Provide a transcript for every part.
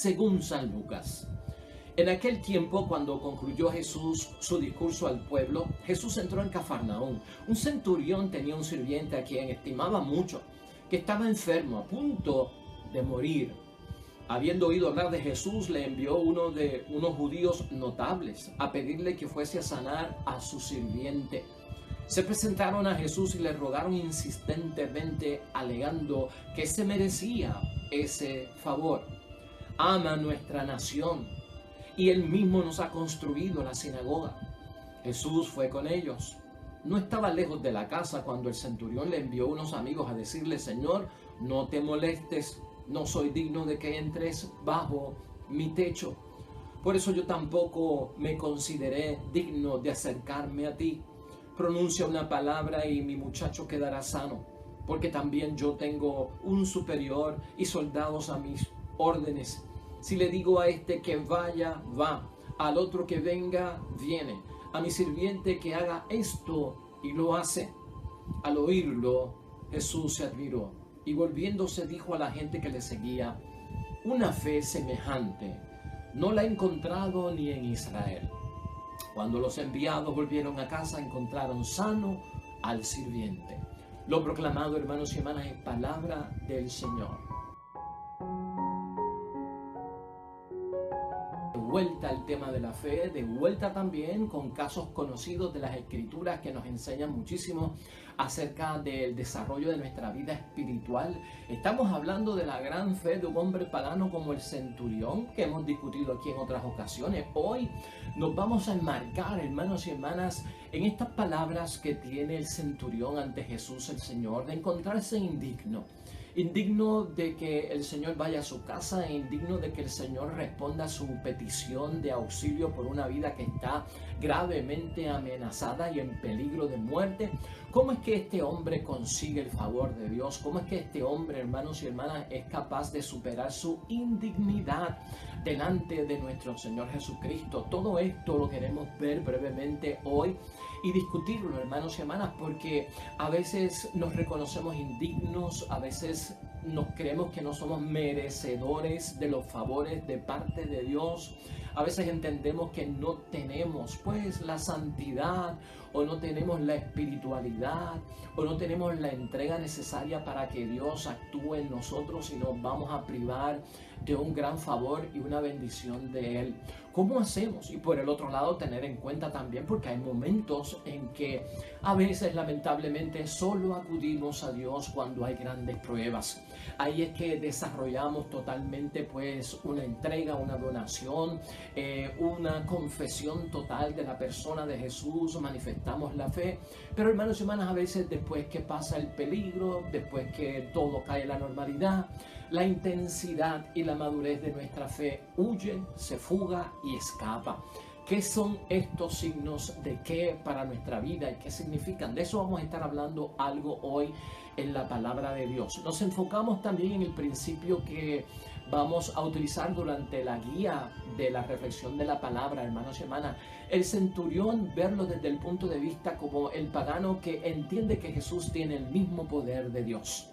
según San Lucas. En aquel tiempo, cuando concluyó Jesús su discurso al pueblo, Jesús entró en Cafarnaúm. Un centurión tenía un sirviente a quien estimaba mucho, que estaba enfermo, a punto de morir. Habiendo oído hablar de Jesús, le envió uno de unos judíos notables a pedirle que fuese a sanar a su sirviente. Se presentaron a Jesús y le rogaron insistentemente, alegando que se merecía ese favor. Ama nuestra nación y él mismo nos ha construido la sinagoga. Jesús fue con ellos. No estaba lejos de la casa cuando el centurión le envió unos amigos a decirle: Señor, no te molestes, no soy digno de que entres bajo mi techo. Por eso yo tampoco me consideré digno de acercarme a ti. Pronuncia una palabra y mi muchacho quedará sano, porque también yo tengo un superior y soldados a mis órdenes. Si le digo a este que vaya, va; al otro que venga, viene; a mi sirviente que haga esto, y lo hace. Al oírlo, Jesús se admiró y volviéndose dijo a la gente que le seguía: una fe semejante no la he encontrado ni en Israel. Cuando los enviados volvieron a casa, encontraron sano al sirviente. Lo proclamado, hermanos y hermanas, es palabra del Señor. De vuelta al tema de la fe, de vuelta también con casos conocidos de las Escrituras que nos enseñan muchísimo acerca del desarrollo de nuestra vida espiritual. Estamos hablando de la gran fe de un hombre pagano como el centurión, que hemos discutido aquí en otras ocasiones. Hoy nos vamos a enmarcar, hermanos y hermanas, en estas palabras que tiene el centurión ante Jesús el Señor, de encontrarse indigno de que el Señor vaya a su casa, e indigno de que el Señor responda a su petición de auxilio por una vida que está gravemente amenazada y en peligro de muerte. ¿Cómo es que este hombre consigue el favor de Dios? ¿Cómo es que este hombre, hermanos y hermanas, es capaz de superar su indignidad delante de nuestro Señor Jesucristo? Todo esto lo queremos ver brevemente hoy y discutirlo, hermanos y hermanas, porque a veces nos reconocemos indignos, a veces nos creemos que no somos merecedores de los favores de parte de Dios. A veces entendemos que no tenemos pues la santidad, o no tenemos la espiritualidad, o no tenemos la entrega necesaria para que Dios actúe en nosotros, y nos vamos a privar de un gran favor y una bendición de Él. ¿Cómo hacemos? Y por el otro lado, tener en cuenta también, porque hay momentos en que a veces lamentablemente solo acudimos a Dios cuando hay grandes pruebas. Ahí es que desarrollamos totalmente pues una entrega, una donación, una confesión total de la persona de Jesús, manifestamos la fe. Pero hermanos y hermanas, a veces después que pasa el peligro, después que todo cae en la normalidad, la intensidad y la madurez de nuestra fe huye, se fuga y escapa. ¿Qué son estos signos de qué para nuestra vida y qué significan? De eso vamos a estar hablando algo hoy en la palabra de Dios. Nos enfocamos también en el principio que vamos a utilizar durante la guía de la reflexión de la palabra, hermanos y hermanas. El centurión, verlo desde el punto de vista como el pagano que entiende que Jesús tiene el mismo poder de Dios.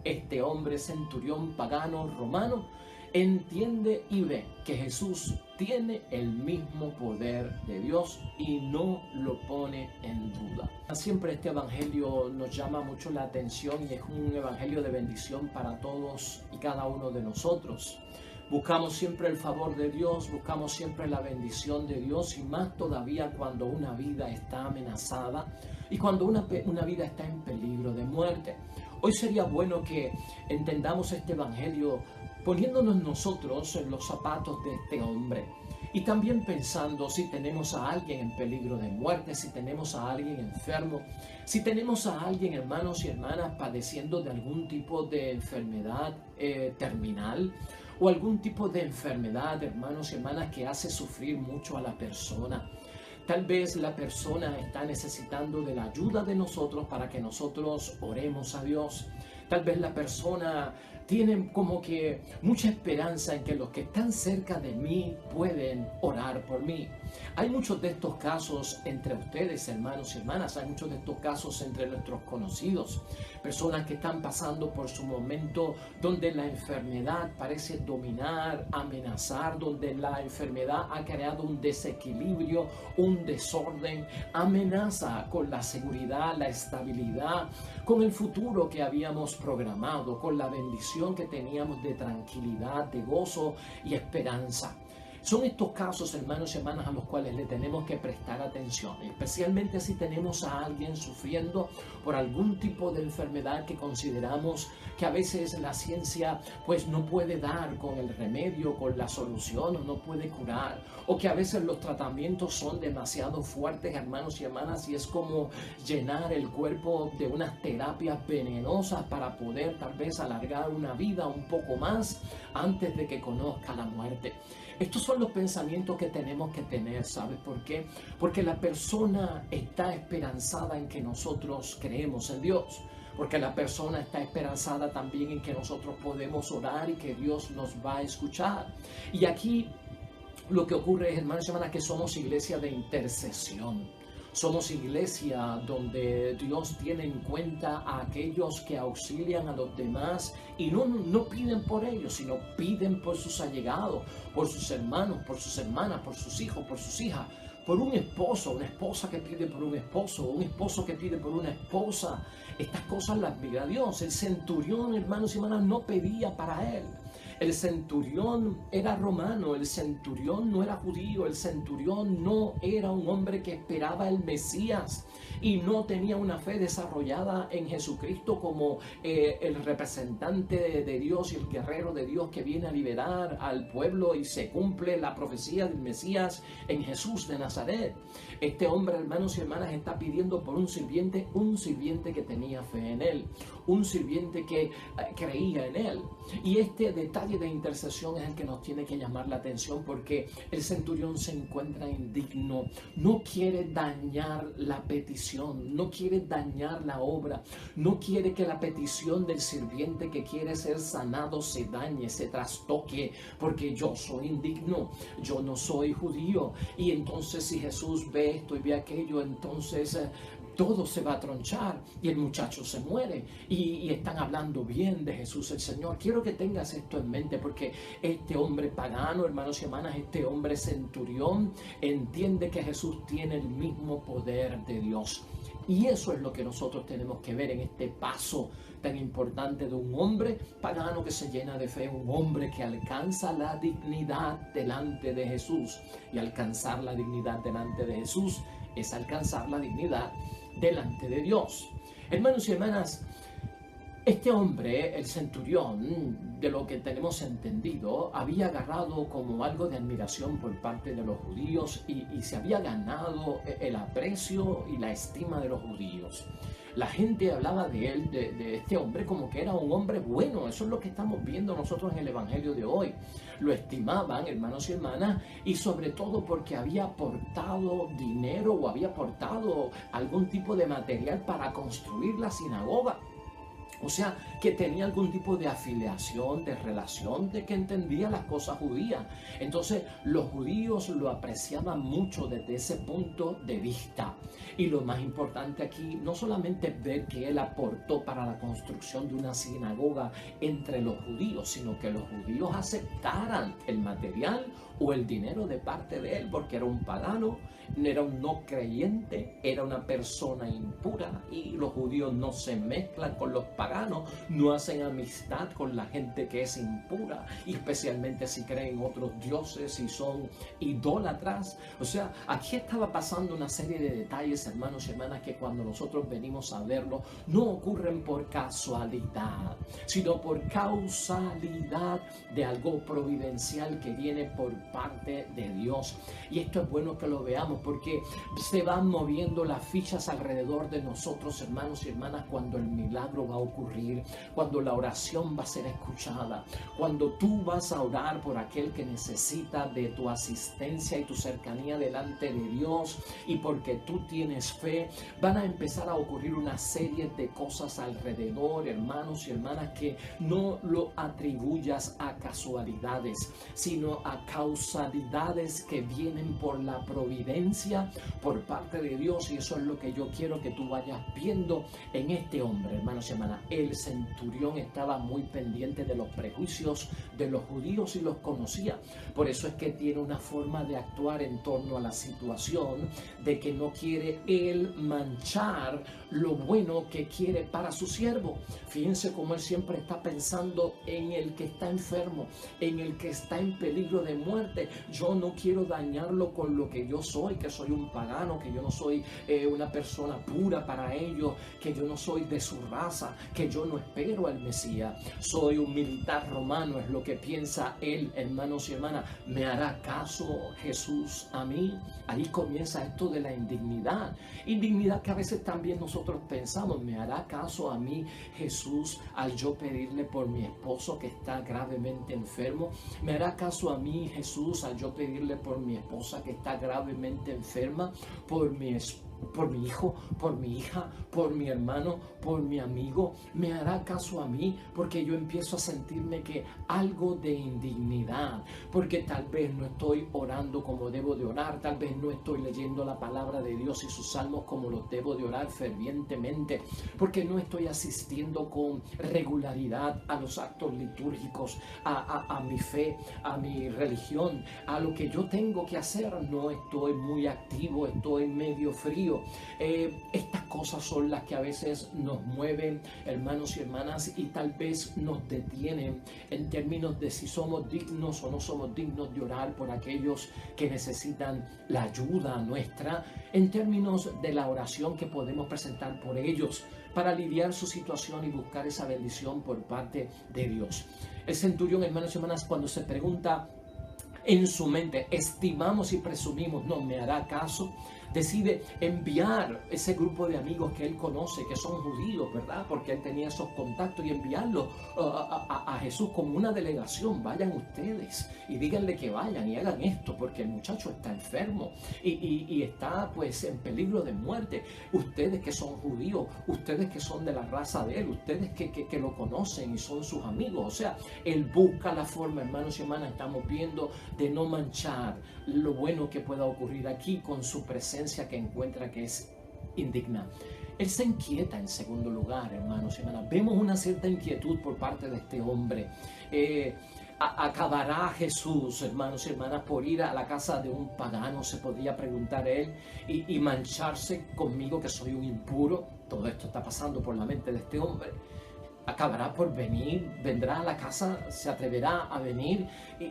Este hombre centurión pagano romano entiende y ve que Jesús tiene el mismo poder de Dios y no lo pone en duda. Siempre este evangelio nos llama mucho la atención y es un evangelio de bendición para todos y cada uno de nosotros. Buscamos siempre el favor de Dios, buscamos siempre la bendición de Dios, y más todavía cuando una vida está amenazada y cuando una vida está en peligro de muerte. Hoy sería bueno que entendamos este evangelio poniéndonos nosotros en los zapatos de este hombre, y también pensando si tenemos a alguien en peligro de muerte, si tenemos a alguien enfermo, si tenemos a alguien, hermanos y hermanas, padeciendo de algún tipo de enfermedad terminal, o algún tipo de enfermedad, hermanos y hermanas, que hace sufrir mucho a la persona. Tal vez la persona está necesitando de la ayuda de nosotros para que nosotros oremos a Dios. Tal vez la persona tienen como que mucha esperanza en que los que están cerca de mí pueden orar por mí. Hay muchos de estos casos entre ustedes, hermanos y hermanas, hay muchos de estos casos entre nuestros conocidos, personas que están pasando por su momento donde la enfermedad parece dominar, amenazar, donde la enfermedad ha creado un desequilibrio, un desorden, amenaza con la seguridad, la estabilidad, con el futuro que habíamos programado, con la bendición que teníamos de tranquilidad, de gozo y esperanza. Son estos casos, hermanos y hermanas, a los cuales le tenemos que prestar atención, especialmente si tenemos a alguien sufriendo por algún tipo de enfermedad que consideramos que a veces la ciencia pues no puede dar con el remedio, con la solución, o no puede curar, o que a veces los tratamientos son demasiado fuertes, hermanos y hermanas, y es como llenar el cuerpo de unas terapias venenosas para poder tal vez alargar una vida un poco más antes de que conozca la muerte. Estos son los pensamientos que tenemos que tener, ¿sabes por qué? Porque la persona está esperanzada en que nosotros creemos en Dios. Porque la persona está esperanzada también en que nosotros podemos orar y que Dios nos va a escuchar. Y aquí lo que ocurre, hermanos y hermanas, que somos iglesia de intercesión. Somos iglesia donde Dios tiene en cuenta a aquellos que auxilian a los demás y no piden por ellos, sino piden por sus allegados, por sus hermanos, por sus hermanas, por sus hijos, por sus hijas, por un esposo, una esposa que pide por un esposo que pide por una esposa. Estas cosas las mira Dios. El centurión, hermanos y hermanas, no pedía para él. El centurión era romano, el centurión no era judío, el centurión no era un hombre que esperaba el Mesías y no tenía una fe desarrollada en Jesucristo como el representante de Dios y el guerrero de Dios que viene a liberar al pueblo y se cumple la profecía del Mesías en Jesús de Nazaret. Este hombre, hermanos y hermanas, está pidiendo por un sirviente que tenía fe en él, un sirviente que creía en él. Y este detalle de intercesión es el que nos tiene que llamar la atención, porque el centurión se encuentra indigno, no quiere dañar la petición, no quiere dañar la obra, no quiere que la petición del sirviente que quiere ser sanado se dañe, se trastoque, porque yo soy indigno, yo no soy judío. Y entonces si Jesús ve esto y ve aquello, entonces todo se va a tronchar y el muchacho se muere. Y están hablando bien de Jesús el Señor. Quiero que tengas esto en mente, porque este hombre pagano, hermanos y hermanas, este hombre centurión, entiende que Jesús tiene el mismo poder de Dios. Y eso es lo que nosotros tenemos que ver en este paso tan importante de un hombre pagano que se llena de fe, un hombre que alcanza la dignidad delante de Jesús. Y alcanzar la dignidad delante de Jesús es alcanzar la dignidad delante de Dios. Hermanos y hermanas, este hombre, el centurión, de lo que tenemos entendido, había agarrado como algo de admiración por parte de los judíos y se había ganado el aprecio y la estima de los judíos. La gente hablaba de él, de este hombre, como que era un hombre bueno. Eso es lo que estamos viendo nosotros en el Evangelio de hoy. Lo estimaban, hermanos y hermanas, y sobre todo porque había aportado dinero o había aportado algún tipo de material para construir la sinagoga. O sea, que tenía algún tipo de afiliación, de relación, de que entendía las cosas judías. Entonces, los judíos lo apreciaban mucho desde ese punto de vista. Y lo más importante aquí, no solamente ver que él aportó para la construcción de una sinagoga entre los judíos, sino que los judíos aceptaran el material o el dinero de parte de él, porque era un pagano, era un no creyente, era una persona impura, y los judíos no se mezclan con los paganos, no hacen amistad con la gente que es impura, y especialmente si creen otros dioses y son idólatras. O sea, aquí estaba pasando una serie de detalles, hermanos y hermanas, que cuando nosotros venimos a verlo, no ocurren por casualidad, sino por causalidad de algo providencial que viene por parte de Dios. Y esto es bueno que lo veamos porque se van moviendo las fichas alrededor de nosotros, hermanos y hermanas, cuando el milagro va a ocurrir, cuando la oración va a ser escuchada, cuando tú vas a orar por aquel que necesita de tu asistencia y tu cercanía delante de Dios, y porque tú tienes fe, van a empezar a ocurrir una serie de cosas alrededor, hermanos y hermanas, que no lo atribuyas a casualidades, sino a causalidades que vienen por la providencia, por parte de Dios. Y eso es lo que yo quiero que tú vayas viendo en este hombre, hermanos y hermanas. El centurión estaba muy pendiente de los prejuicios de los judíos y los conocía. Por eso es que tiene una forma de actuar en torno a la situación de que no quiere él manchar lo bueno que quiere para su siervo. Fíjense cómo él siempre está pensando en el que está enfermo, en el que está en peligro de muerte. Yo no quiero dañarlo con lo que yo soy, que soy un pagano, que yo no soy una persona pura para ellos, que yo no soy de su raza, que yo no espero al Mesías. Soy un militar romano, es lo que piensa él, hermanos y hermanas. ¿Me hará caso Jesús a mí? Ahí comienza esto de la indignidad. Indignidad que a veces también nosotros pensamos, ¿me hará caso a mí Jesús al yo pedirle por mi esposo que está gravemente enfermo? ¿Me hará caso a mí Jesús al yo pedirle por mi esposa que está gravemente enferma? ¿Por mi hijo, por mi hija, por mi hermano, por mi amigo? ¿Me hará caso a mí? Porque yo empiezo a sentirme que algo de indignidad, porque tal vez no estoy orando como debo de orar, tal vez no estoy leyendo la palabra de Dios y sus salmos como los debo de orar fervientemente, porque no estoy asistiendo con regularidad a los actos litúrgicos, a mi fe, a mi religión, a lo que yo tengo que hacer. No estoy muy activo, estoy medio frío. Estas cosas son las que a veces nos mueven, hermanos y hermanas, y tal vez nos detienen en términos de si somos dignos o no somos dignos de orar por aquellos que necesitan la ayuda nuestra, en términos de la oración que podemos presentar por ellos para aliviar su situación y buscar esa bendición por parte de Dios. El centurión, hermanos y hermanas, cuando se pregunta en su mente, estimamos y presumimos, no me hará caso, decide enviar ese grupo de amigos que él conoce, que son judíos, ¿verdad? Porque él tenía esos contactos, y enviarlo a Jesús como una delegación. Vayan ustedes y díganle que vayan y hagan esto, porque el muchacho está enfermo y está pues en peligro de muerte. Ustedes que son judíos, ustedes que son de la raza de él, ustedes que lo conocen y son sus amigos. O sea, él busca la forma, hermanos y hermanas, estamos viendo, de no manchar lo bueno que pueda ocurrir aquí con su presencia, que encuentra que es indigna. Él se inquieta en segundo lugar, hermanos y hermanas. Vemos una cierta inquietud por parte de este hombre. ¿Acabará Jesús, hermanos y hermanas, por ir a la casa de un pagano, se podría preguntar él, y mancharse conmigo, que soy un impuro? Todo esto está pasando por la mente de este hombre. Acabará por venir, vendrá a la casa, se atreverá a venir,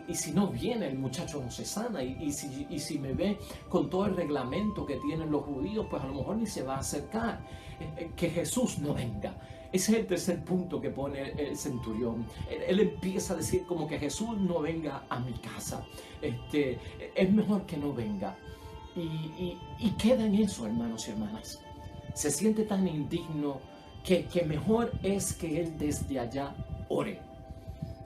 y si no viene, el muchacho no se sana, y si me ve con todo el reglamento que tienen los judíos, pues a lo mejor ni se va a acercar. Que Jesús no venga. Ese es el tercer punto que pone el centurión. Él empieza a decir como que Jesús no venga a mi casa. Es mejor que no venga. Y queda en eso, hermanos y hermanas. Se siente tan indigno que mejor es que él desde allá ore.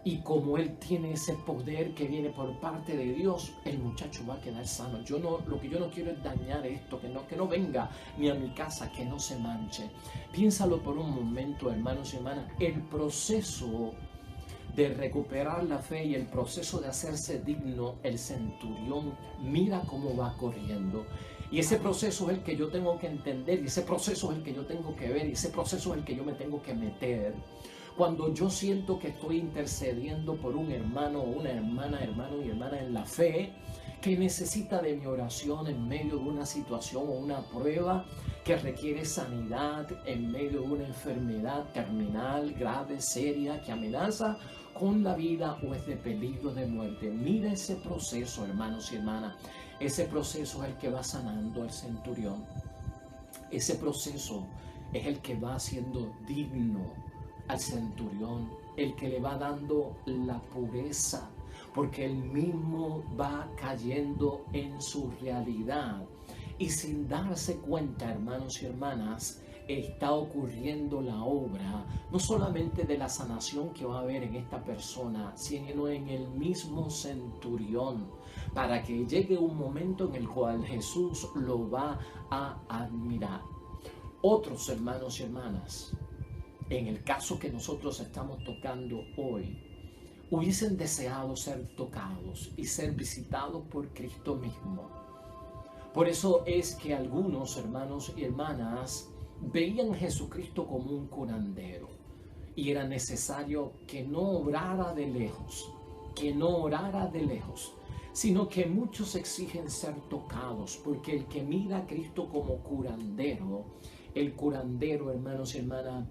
Y como él tiene ese poder que viene por parte de Dios, el muchacho va a quedar sano. Lo que yo no quiero es dañar esto, que no venga ni a mi casa, que no se manche. Piénsalo por un momento, hermanos y hermanas. El proceso de recuperar la fe y el proceso de hacerse digno, el centurión mira cómo va corriendo. Y ese proceso es el que yo tengo que entender, y ese proceso es el que yo tengo que ver, y ese proceso es el que yo me tengo que meter. Cuando yo siento que estoy intercediendo por un hermano o una hermana, hermano y hermana en la fe, que necesita de mi oración en medio de una situación o una prueba que requiere sanidad, en medio de una enfermedad terminal, grave, seria, que amenaza con la vida o es de peligro de muerte. Mira ese proceso, hermanos y hermanas. Ese proceso es el que va sanando al centurión. Ese proceso es el que va haciendo digno al centurión, el que le va dando la pureza. porque Él mismo va cayendo en su realidad. Y sin darse cuenta, hermanos y hermanas, está ocurriendo la obra, no solamente de la sanación que va a haber en esta persona, sino en el mismo centurión, para que llegue un momento en el cual Jesús lo va a admirar. Otros hermanos y hermanas, en el caso que nosotros estamos tocando hoy, hubiesen deseado ser tocados y ser visitados por Cristo mismo. Por eso es que algunos hermanos y hermanas veían a Jesucristo como un curandero y era necesario que no obrara de lejos, sino que muchos exigen ser tocados, porque el que mira a Cristo como curandero, el curandero, hermanos y hermanas,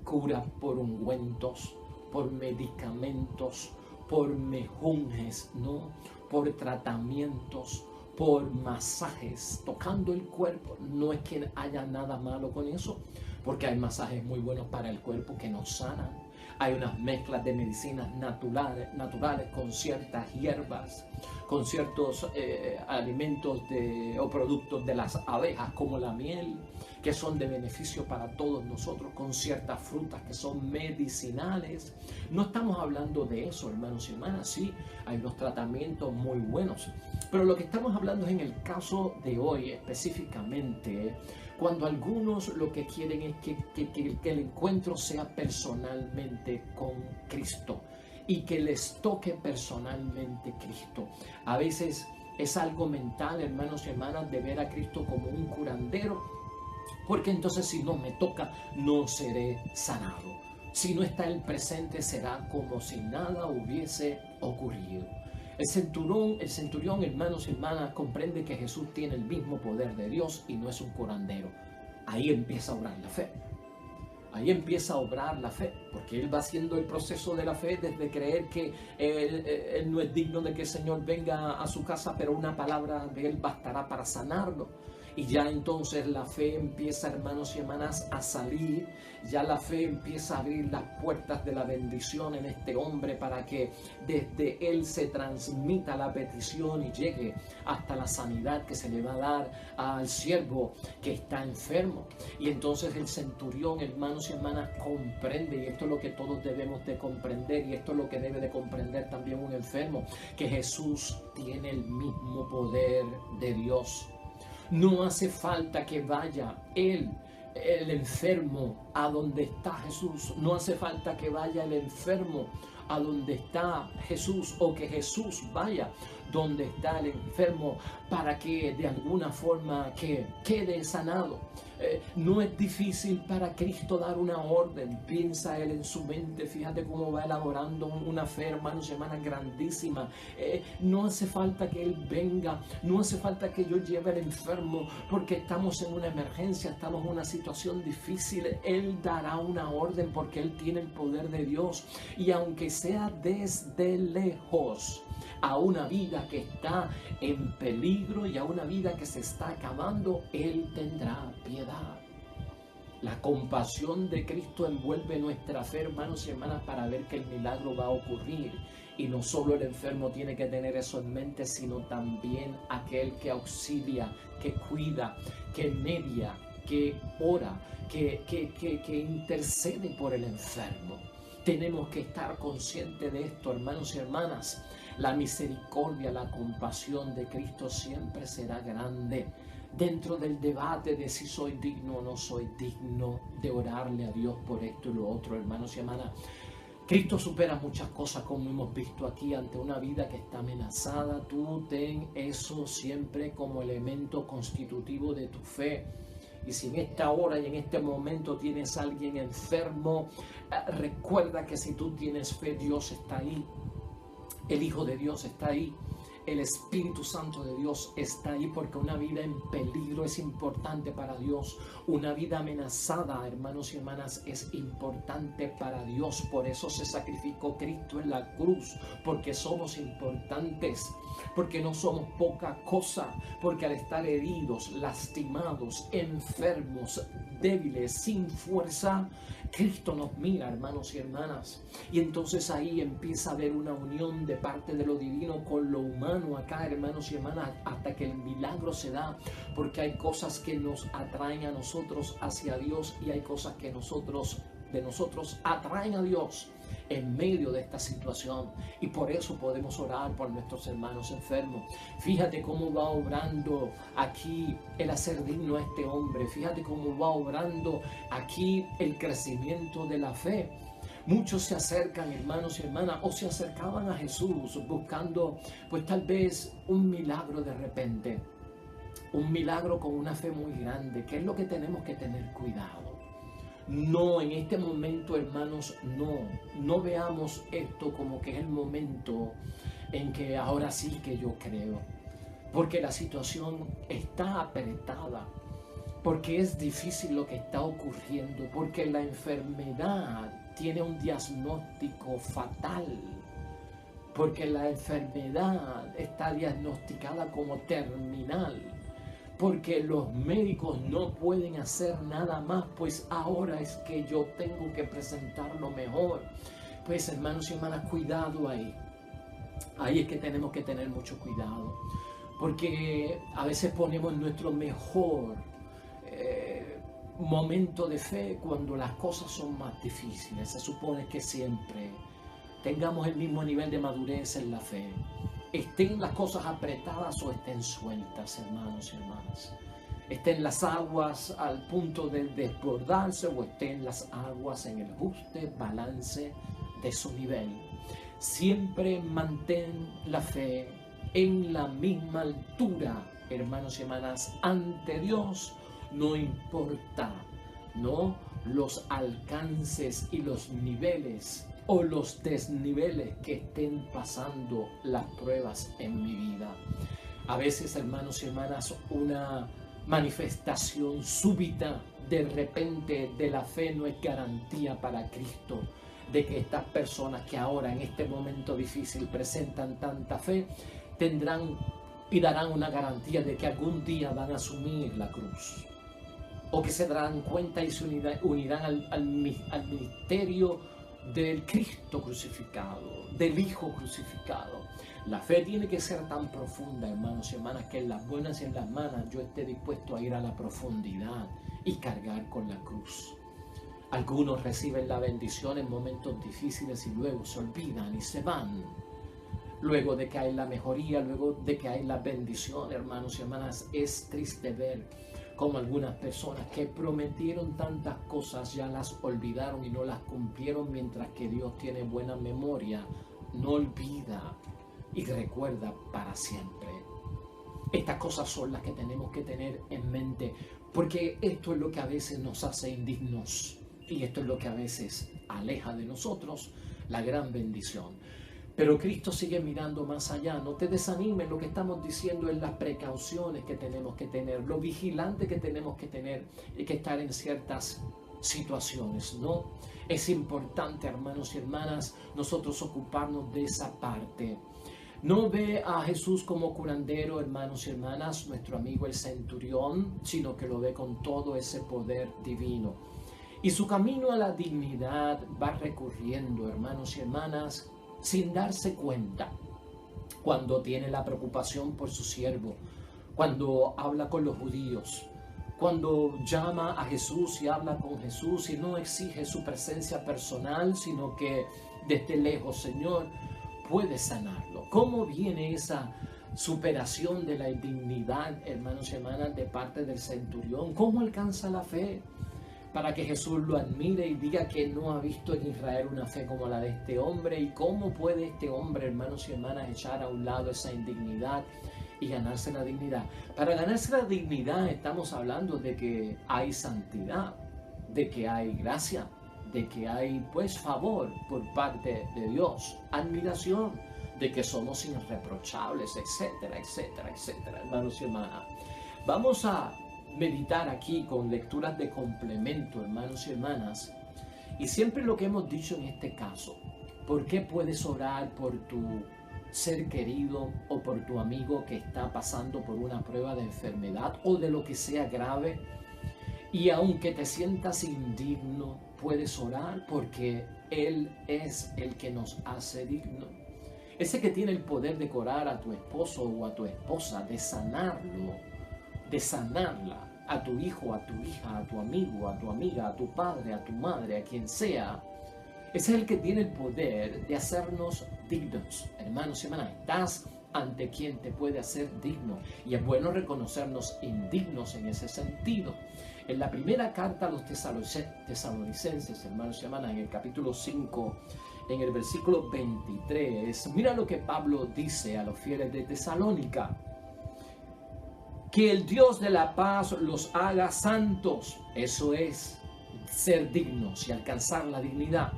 cura por ungüentos, por medicamentos, por mejunjes, ¿no? Por tratamientos, por masajes, tocando el cuerpo. No es que haya nada malo con eso, porque hay masajes muy buenos para el cuerpo que nos sanan. Hay unas mezclas de medicinas naturales con ciertas hierbas, con ciertos alimentos o productos de las abejas, como la miel, que son de beneficio para todos nosotros, con ciertas frutas que son medicinales. No estamos hablando de eso, hermanos y hermanas. Sí, hay unos tratamientos muy buenos, pero lo que estamos hablando es en el caso de hoy específicamente, cuando algunos lo que quieren es que el encuentro sea personalmente con Cristo y que les toque personalmente Cristo. A veces es algo mental, hermanos y hermanas, de ver a Cristo como un curandero, porque entonces si no me toca, no seré sanado. Si no está Él presente, será como si nada hubiese ocurrido. El centurión, hermanos y hermanas, comprende que Jesús tiene el mismo poder de Dios y no es un curandero. Ahí empieza a obrar la fe. Porque Él va haciendo el proceso de la fe desde creer que él no es digno de que el Señor venga a su casa, pero una palabra de Él bastará para sanarlo. Y ya entonces la fe empieza, hermanos y hermanas, a salir. Ya la fe empieza a abrir las puertas de la bendición en este hombre para que desde él se transmita la petición y llegue hasta la sanidad que se le va a dar al siervo que está enfermo. Y entonces el centurión, hermanos y hermanas, comprende, y esto es lo que todos debemos de comprender, y esto es lo que debe de comprender también un enfermo, que Jesús tiene el mismo poder de Dios. No hace falta que vaya el enfermo a donde está Jesús. No hace falta que vaya el enfermo a donde está Jesús, o que Jesús vaya donde está el enfermo para que de alguna forma que quede sanado. No es difícil para Cristo dar una orden. Piensa Él en su mente, fíjate cómo va elaborando una fe, hermanos y hermanas, grandísima. No hace falta que Él venga, no hace falta que yo lleve al enfermo porque estamos en una emergencia, estamos en una situación difícil. Él dará una orden porque Él tiene el poder de Dios, y aunque sea desde lejos, a una vida que está en peligro y a una vida que se está acabando, Él tendrá piedad. La compasión de Cristo envuelve nuestra fe, hermanos y hermanas, para ver que el milagro va a ocurrir. Y no solo el enfermo tiene que tener eso en mente, sino también aquel que auxilia, que cuida, que media, que ora, que intercede por el enfermo. Tenemos que estar conscientes de esto, hermanos y hermanas. La misericordia, la compasión de Cristo siempre será grande. Dentro del debate de si soy digno o no soy digno de orarle a Dios por esto y lo otro, hermanos y hermanas, Cristo supera muchas cosas, como hemos visto aquí, ante una vida que está amenazada. Tú ten eso siempre como elemento constitutivo de tu fe. Y si en esta hora y en este momento tienes a alguien enfermo, recuerda que si tú tienes fe, Dios está ahí. El Hijo de Dios está ahí. el Espíritu Santo de Dios está ahí, porque una vida en peligro es importante para Dios. Una vida amenazada, hermanos y hermanas, es importante para Dios. Por eso se sacrificó Cristo en la cruz, porque somos importantes, porque no somos poca cosa, porque al estar heridos, lastimados, enfermos, débiles, sin fuerza, Cristo nos mira, hermanos y hermanas. Y entonces ahí empieza a haber una unión de parte de lo divino con lo humano acá, hermanos y hermanas, hasta que el milagro se da, porque hay cosas que nos atraen a nosotros hacia Dios y hay cosas que de nosotros atraen a Dios en medio de esta situación, y por eso podemos orar por nuestros hermanos enfermos. Fíjate cómo va obrando aquí el hacer digno a este hombre. Fíjate cómo va obrando aquí el crecimiento de la fe. Muchos se acercan, hermanos y hermanas, o se acercaban a Jesús buscando, pues tal vez un milagro de repente, un milagro con una fe muy grande. ¿Qué es lo que tenemos que tener cuidado? No, en este momento, hermanos, no veamos esto como que es el momento en que ahora sí que yo creo, porque la situación está apretada, porque es difícil lo que está ocurriendo, porque la enfermedad tiene un diagnóstico fatal, porque la enfermedad está diagnosticada como terminal, porque los médicos no pueden hacer nada más, pues ahora es que yo tengo que presentar lo mejor. Pues hermanos y hermanas, cuidado ahí. Ahí es que tenemos que tener mucho cuidado, porque a veces ponemos nuestro mejor momento de fe cuando las cosas son más difíciles. Se supone que siempre tengamos el mismo nivel de madurez en la fe, estén las cosas apretadas o estén sueltas, hermanos y hermanas. Estén las aguas al punto de desbordarse o estén las aguas en el justo balance de su nivel. Siempre mantén la fe en la misma altura, hermanos y hermanas, ante Dios. No importa, ¿no?, los alcances y los niveles o los desniveles que estén pasando las pruebas en mi vida. A veces, hermanos y hermanas, una manifestación súbita de repente de la fe no es garantía para Cristo de que estas personas que ahora en este momento difícil presentan tanta fe tendrán y darán una garantía de que algún día van a asumir la cruz, o que se darán cuenta y se unirán al ministerio del Cristo crucificado, del Hijo crucificado. La fe tiene que ser tan profunda, hermanos y hermanas, que en las buenas y en las malas yo esté dispuesto a ir a la profundidad y cargar con la cruz. Algunos reciben la bendición en momentos difíciles y luego se olvidan y se van. Luego de que hay la mejoría, luego de que hay la bendición, hermanos y hermanas, es triste ver como algunas personas que prometieron tantas cosas ya las olvidaron y no las cumplieron, mientras que Dios tiene buena memoria, no olvida y recuerda para siempre. Estas cosas son las que tenemos que tener en mente, porque esto es lo que a veces nos hace indignos y esto es lo que a veces aleja de nosotros la gran bendición. Pero Cristo sigue mirando más allá. No te desanimes, lo que estamos diciendo es las precauciones que tenemos que tener, lo vigilante que tenemos que tener y que estar en ciertas situaciones, ¿no? Es importante, hermanos y hermanas, nosotros ocuparnos de esa parte. No ve a Jesús como curandero, hermanos y hermanas, nuestro amigo el centurión, sino que lo ve con todo ese poder divino. Y su camino a la dignidad va recurriendo, hermanos y hermanas, sin darse cuenta, cuando tiene la preocupación por su siervo, cuando habla con los judíos, cuando llama a Jesús y habla con Jesús y no exige su presencia personal, sino que desde lejos, Señor, puede sanarlo. ¿Cómo viene esa superación de la indignidad, hermanos y hermanas, de parte del centurión? ¿Cómo alcanza la fe para que Jesús lo admire y diga que no ha visto en Israel una fe como la de este hombre? ¿Y cómo puede este hombre, hermanos y hermanas, echar a un lado esa indignidad y ganarse la dignidad? Para ganarse la dignidad estamos hablando de que hay santidad, de que hay gracia, de que hay pues favor por parte de Dios, admiración de que somos irreprochables, etcétera, etcétera, etcétera, hermanos y hermanas. Vamos a meditar aquí con lecturas de complemento, hermanos y hermanas, y siempre lo que hemos dicho en este caso: ¿por qué puedes orar por tu ser querido o por tu amigo que está pasando por una prueba de enfermedad o de lo que sea grave? Y aunque te sientas indigno, puedes orar porque Él es el que nos hace digno. Ese que tiene el poder de curar a tu esposo o a tu esposa, de sanarlo, de sanarla, a tu hijo, a tu hija, a tu amigo, a tu amiga, a tu padre, a tu madre, a quien sea. Ese es el que tiene el poder de hacernos dignos. Hermanos y hermanas, estás ante quien te puede hacer digno. Y es bueno reconocernos indignos en ese sentido. En la primera carta a los tesalonicenses, hermanos y hermanas, en el capítulo 5, en el versículo 23, mira lo que Pablo dice a los fieles de Tesalónica: que el Dios de la paz los haga santos. Eso es ser dignos y alcanzar la dignidad.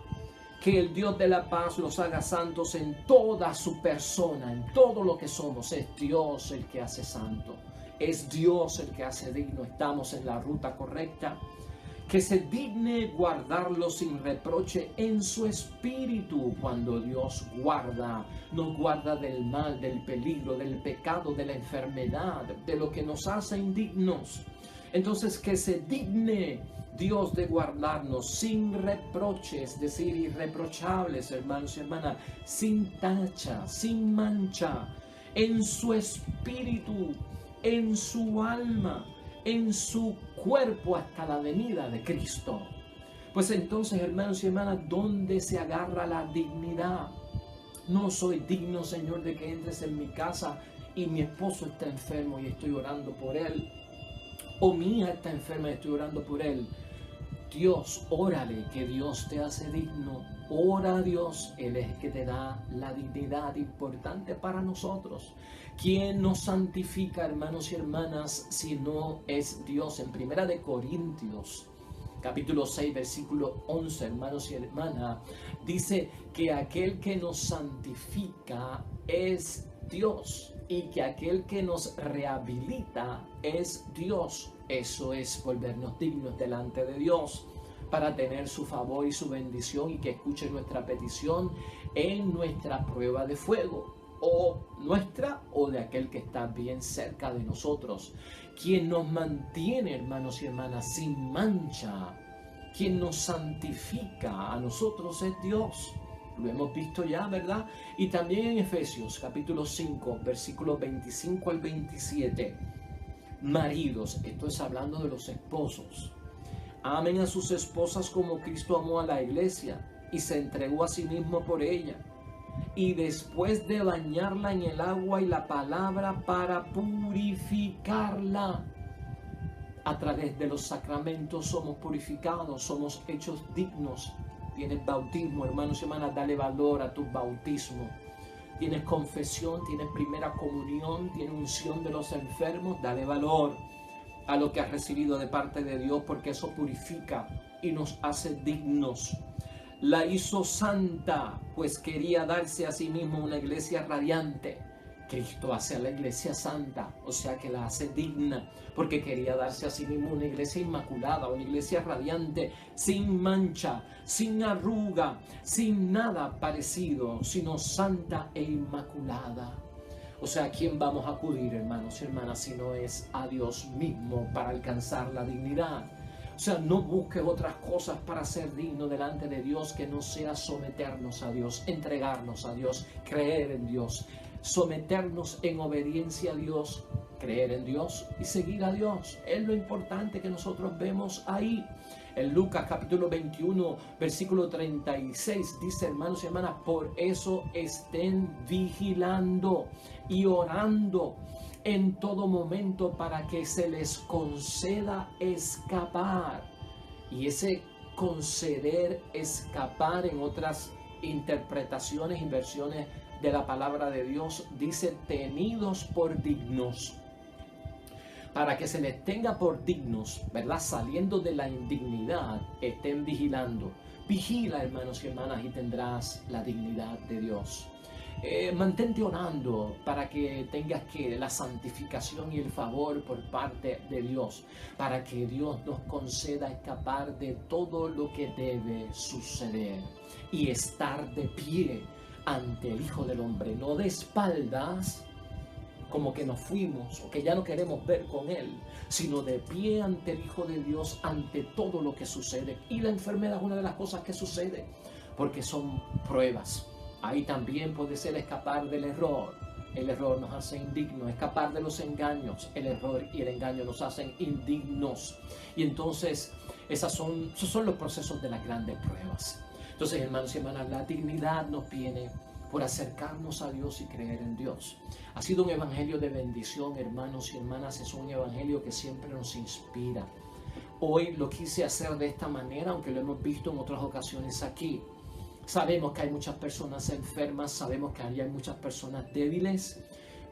Que el Dios de la paz los haga santos en toda su persona, en todo lo que somos. Es Dios el que hace santo. Es Dios el que hace digno. Estamos en la ruta correcta. Que se digne guardarlo sin reproche en su espíritu. Cuando Dios nos guarda del mal, del peligro, del pecado, de la enfermedad, de lo que nos hace indignos. Entonces, que se digne Dios de guardarnos sin reproche, es decir, irreprochables, hermanos y hermanas, sin tacha, sin mancha, en su espíritu, en su alma, en su cuerpo, hasta la venida de Cristo. Pues entonces, hermanos y hermanas, ¿dónde se agarra la dignidad? No soy digno, Señor, de que entres en mi casa y mi esposo está enfermo y estoy orando por él, o mi hija está enferma y estoy orando por él. Dios, órale, que Dios te hace digno. Ora a Dios, Él es el que te da la dignidad importante para nosotros. ¿Quién nos santifica, hermanos y hermanas, si no es Dios? En Primera de Corintios, capítulo 6, versículo 11, hermanos y hermanas, dice que aquel que nos santifica es Dios y que aquel que nos rehabilita es Dios. Eso es volvernos dignos delante de Dios para tener su favor y su bendición y que escuche nuestra petición en nuestra prueba de fuego, o nuestra o de aquel que está bien cerca de nosotros. Quien nos mantiene, hermanos y hermanas, sin mancha, quien nos santifica a nosotros es Dios. Lo hemos visto ya, ¿verdad? Y también en Efesios capítulo 5, versículos 25 al 27. Maridos, esto es hablando de los esposos, amen a sus esposas como Cristo amó a la iglesia y se entregó a sí mismo por ella. Y después de bañarla en el agua y la palabra para purificarla, a través de los sacramentos somos purificados, somos hechos dignos. Tienes bautismo, hermanos y hermanas, dale valor a tu bautismo. Tienes confesión, tienes primera comunión, tienes unción de los enfermos, dale valor a lo que has recibido de parte de Dios, porque eso purifica y nos hace dignos. La hizo santa, pues quería darse a sí mismo una iglesia radiante. Cristo hace a la iglesia santa, o sea que la hace digna, porque quería darse a sí mismo una iglesia inmaculada, una iglesia radiante, sin mancha, sin arruga, sin nada parecido, sino santa e inmaculada. O sea, ¿a quién vamos a acudir, hermanos y hermanas, si no es a Dios mismo para alcanzar la dignidad? O sea, no busques otras cosas para ser digno delante de Dios que no sea someternos a Dios, entregarnos a Dios, creer en Dios, someternos en obediencia a Dios, creer en Dios y seguir a Dios. Es lo importante que nosotros vemos ahí. En Lucas capítulo 21, versículo 36, dice, hermanos y hermanas, por eso estén vigilando y orando en todo momento para que se les conceda escapar. Y ese conceder, escapar, en otras interpretaciones y versiones de la palabra de Dios, dice tenidos por dignos. Para que se les tenga por dignos, ¿verdad? Saliendo de la indignidad, estén vigilando. Vigila, hermanos y hermanas, y tendrás la dignidad de Dios. Mantente orando para que tengas que la santificación y el favor por parte de Dios, para que Dios nos conceda escapar de todo lo que debe suceder y estar de pie ante el Hijo del Hombre, no de espaldas, como que nos fuimos o que ya no queremos ver con Él, sino de pie ante el Hijo de Dios, ante todo lo que sucede. Y la enfermedad es una de las cosas que sucede, porque son pruebas. Ahí también puede ser escapar del error. El error nos hace indignos, escapar de los engaños. El error y el engaño nos hacen indignos. Y entonces esos son los procesos de las grandes pruebas. Entonces, hermanos y hermanas, la dignidad nos viene por acercarnos a Dios y creer en Dios. Ha sido un evangelio de bendición, hermanos y hermanas. Es un evangelio que siempre nos inspira. Hoy lo quise hacer de esta manera, aunque lo hemos visto en otras ocasiones aquí. Sabemos que hay muchas personas enfermas, sabemos que hay muchas personas débiles,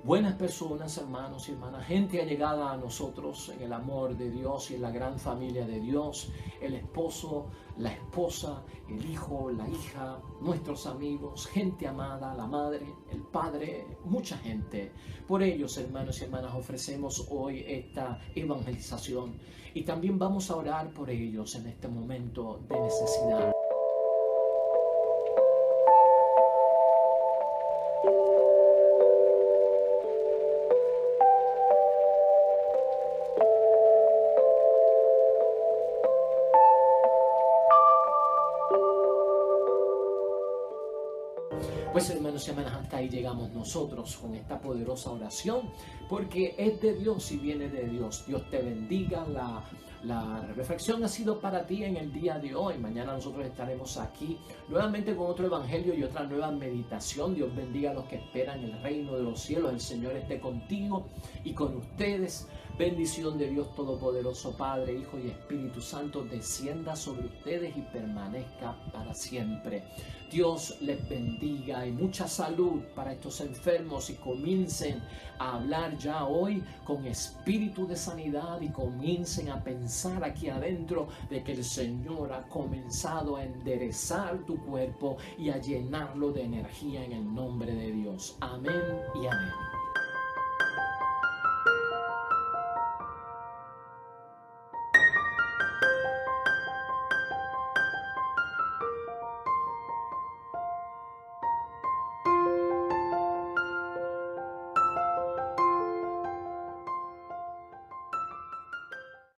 buenas personas, hermanos y hermanas, gente allegada a nosotros en el amor de Dios y en la gran familia de Dios, el esposo, la esposa, el hijo, la hija, nuestros amigos, gente amada, la madre, el padre, mucha gente. Por ellos, hermanos y hermanas, ofrecemos hoy esta evangelización y también vamos a orar por ellos en este momento de necesidad. Pues hermanos y hermanas, hasta ahí llegamos nosotros con esta poderosa oración, porque es de Dios y viene de Dios. Dios te bendiga. La reflexión ha sido para ti en el día de hoy. Mañana nosotros estaremos aquí nuevamente con otro evangelio y otra nueva meditación. Dios bendiga a los que esperan el reino de los cielos. El Señor esté contigo y con ustedes. Bendición de Dios Todopoderoso, Padre, Hijo y Espíritu Santo, descienda sobre ustedes y permanezca para siempre. Dios les bendiga y mucha salud para estos enfermos y comiencen a hablar ya hoy con espíritu de sanidad y comiencen a pensar aquí adentro de que el Señor ha comenzado a enderezar tu cuerpo y a llenarlo de energía en el nombre de Dios. Amén y amén.